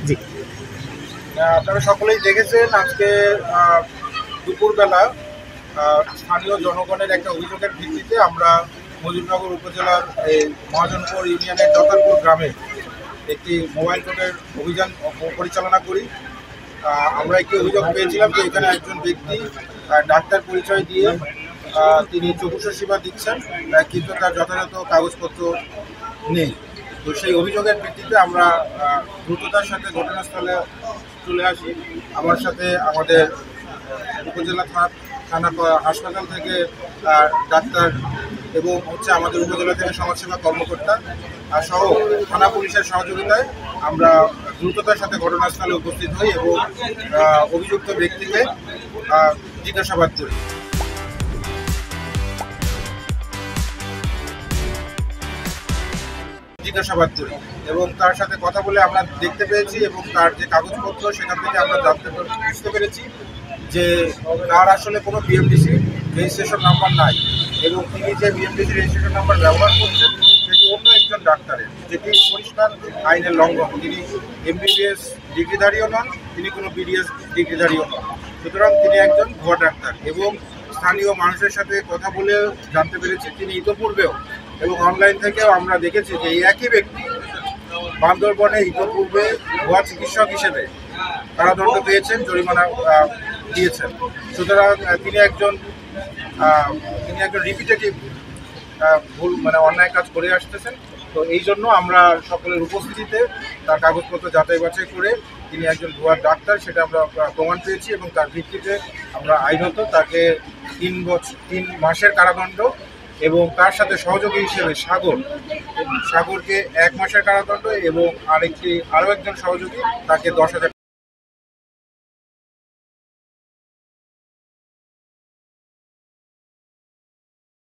জি। আপনারা সকলেই দেখেছেন আজকে দুপুরবেলা স্থানীয় জনগণের একটা অভিযোগের ভিত্তিতে আমরা মজিবনগর উপজেলার এই মহাজনপুর ইউনিয়নের যথারপুর গ্রামে একটি মোবাইল কোর্টের অভিযান পরিচালনা করি। আমরা একটি অভিযোগ পেয়েছিলাম যে এখানে একজন ব্যক্তি ডাক্তার পরিচয় দিয়ে তিনি চক্ষুষ সেবা দিচ্ছেন, কিন্তু তার যথাযথ কাগজপত্র নেই। তো সেই অভিযোগের ভিত্তিতে আমরা দ্রুততার সাথে ঘটনাস্থলে চলে আসি। আমার সাথে আমাদের উপজেলা থানা হাসপাতাল থেকে ডাক্তার এবং আমাদের উপজেলা থেকে সমাজসেবা কর্মকর্তা সহ থানা পুলিশের সহযোগিতায় আমরা দ্রুততার সাথে ঘটনাস্থলে উপস্থিত হই এবং অভিযুক্ত ব্যক্তিকে জিজ্ঞাসাবাদ করি। এবং তার সাথে কথা বলে আমরা দেখতে পেয়েছি এবং তার যে কাগজপত্র সেখান থেকে আমরা বুঝতে পেরেছি যে তার আসলে কোনো বিএমডিসি রেজিস্ট্রেশন নাম্বার নাই এবং তিনি যে বিএমডিসি রেজিস্ট্রেশন নাম্বার ব্যবহার করছেন সেটি অন্য একজন ডাক্তারের, যেটি পরিষ্কার আইনের লঙ্ঘন। তিনি এমবিবিএস ডিগ্রিধারীও নন, তিনি কোনো বিডিএস ডিগ্রিধারীও নন। সুতরাং তিনি একজন ভুয়া ডাক্তার এবং স্থানীয় মানুষের সাথে কথা বলে জানতে পেরেছি তিনি ইতোপূর্বেও এবং অনলাইন থেকেও আমরা দেখেছি যে এই একই ব্যক্তি বান্দরবনে ইতোপূর্বে ভুয়া চিকিৎসক হিসেবে কারাদণ্ড পেয়েছেন, জরিমানা দিয়েছেন। সুতরাং তিনি একজন রিপিটেটিভ ভুল অন্যায় কাজ করে আসতেছেন। তো এই জন্য আমরা সকলের উপস্থিতিতে তার কাগজপত্র যাচাই বাছাই করে তিনি একজন ভুয়া ডাক্তার সেটা আমরা প্রমাণ পেয়েছি এবং তার ভিত্তিতে আমরা আইনত তাকে 3 মাসের কারাদণ্ড এবং তার সাথে সহযোগী হিসেবে সাগরকে 1 মাসের কারাদণ্ড এবং আরও একজন সহযোগী তাকে 10,000